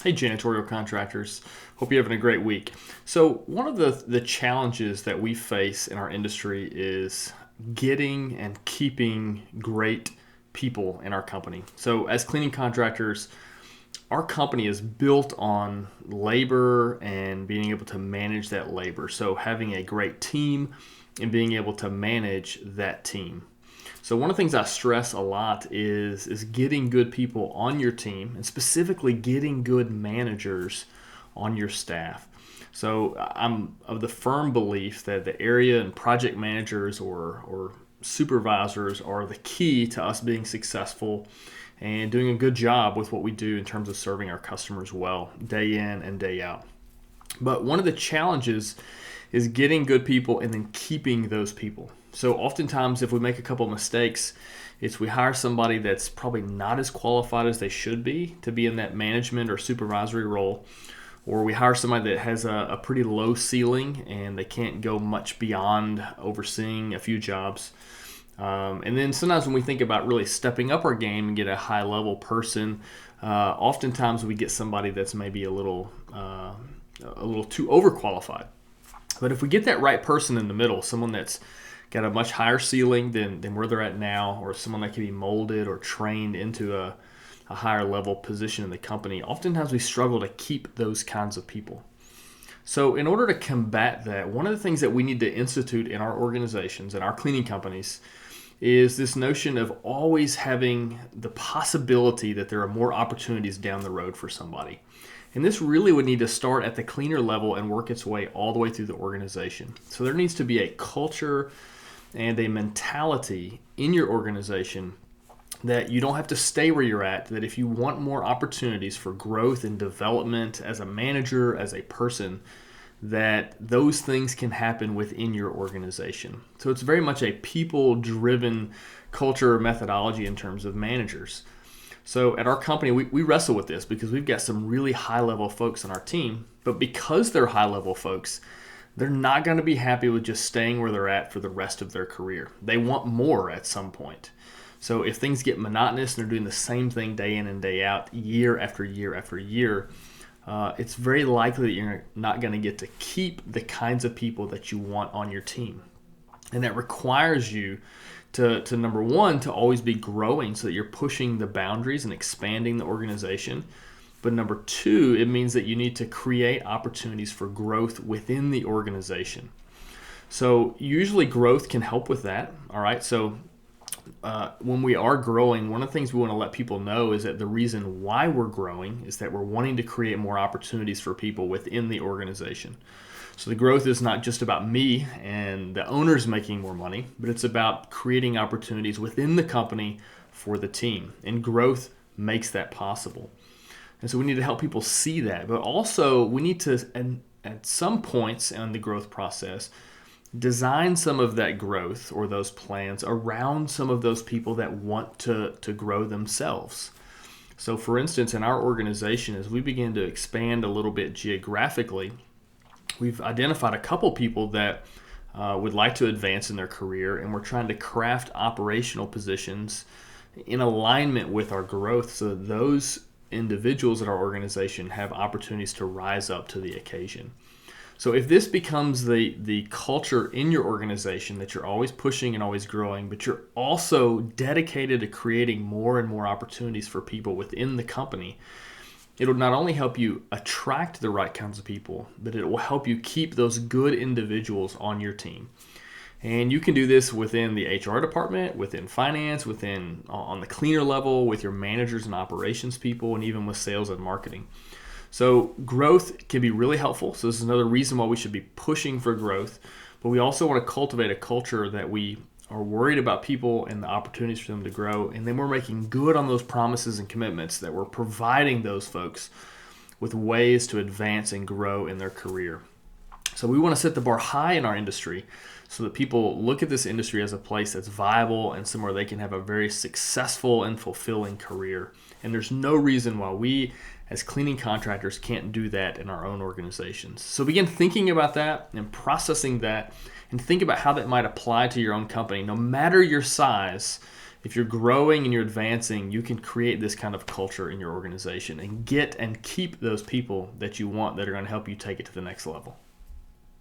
Hey, janitorial contractors. Hope you're having a great week. So, one of the challenges that we face in our industry is getting and keeping great people in our company. So, as cleaning contractors, our company is built on labor and being able to manage that labor. So, having a great team and being able to manage that team. So one of the things I stress a lot is getting good people on your team and specifically getting good managers on your staff. So I'm of the firm belief that the area and project managers or supervisors are the key to us being successful and doing a good job with what we do in terms of serving our customers well day in and day out. But one of the challenges is getting good people and then keeping those people. So oftentimes if we make a couple of mistakes, it's we hire somebody that's probably not as qualified as they should be to be in that management or supervisory role, or we hire somebody that has a pretty low ceiling and they can't go much beyond overseeing a few jobs. And then sometimes when we think about really stepping up our game and get a high level person, oftentimes we get somebody that's maybe a little too overqualified. But if we get that right person in the middle, someone that's got a much higher ceiling than where they're at now, or someone that can be molded or trained into a higher level position in the company, oftentimes we struggle to keep those kinds of people. So in order to combat that, one of the things that we need to institute in our organizations and our cleaning companies is this notion of always having the possibility that there are more opportunities down the road for somebody. And this really would need to start at the cleaner level and work its way all the way through the organization. So there needs to be a culture and a mentality in your organization that you don't have to stay where you're at, that if you want more opportunities for growth and development as a manager, as a person, that those things can happen within your organization. So it's very much a people-driven culture or methodology in terms of managers. So at our company, we wrestle with this because we've got some really high-level folks on our team, but because they're high-level folks, they're not going to be happy with just staying where they're at for the rest of their career. They want more at some point. So if things get monotonous and they're doing the same thing day in and day out, year after year after year, it's very likely that you're not going to get to keep the kinds of people that you want on your team. And that requires you to number one, to always be growing so that you're pushing the boundaries and expanding the organization. But number two, it means that you need to create opportunities for growth within the organization. So usually growth can help with that. All right. So when we are growing, one of the things we want to let people know is that the reason why we're growing is that we're wanting to create more opportunities for people within the organization. So the growth is not just about me and the owners making more money, but it's about creating opportunities within the company for the team. And growth makes that possible. And so we need to help people see that. But also we need to, at some points in the growth process, design some of that growth or those plans around some of those people that want to grow themselves. So for instance, in our organization, as we begin to expand a little bit geographically, we've identified a couple people that would like to advance in their career, and we're trying to craft operational positions in alignment with our growth so that those individuals at our organization have opportunities to rise up to the occasion. So if this becomes the culture in your organization, that you're always pushing and always growing, but you're also dedicated to creating more and more opportunities for people within the company, it'll not only help you attract the right kinds of people, but it will help you keep those good individuals on your team. And you can do this within the HR department, within finance, on the cleaner level, with your managers and operations people, and even with sales and marketing. So growth can be really helpful. So this is another reason why we should be pushing for growth. But we also want to cultivate a culture that we are worried about people and the opportunities for them to grow. And then we're making good on those promises and commitments, that we're providing those folks with ways to advance and grow in their career. So we want to set the bar high in our industry so that people look at this industry as a place that's viable and somewhere they can have a very successful and fulfilling career. And there's no reason why we as cleaning contractors can't do that in our own organizations. So begin thinking about that and processing that, and think about how that might apply to your own company. No matter your size, If you're growing and you're advancing, you can create this kind of culture in your organization and get and keep those people that you want that are going to help you take it to the next level.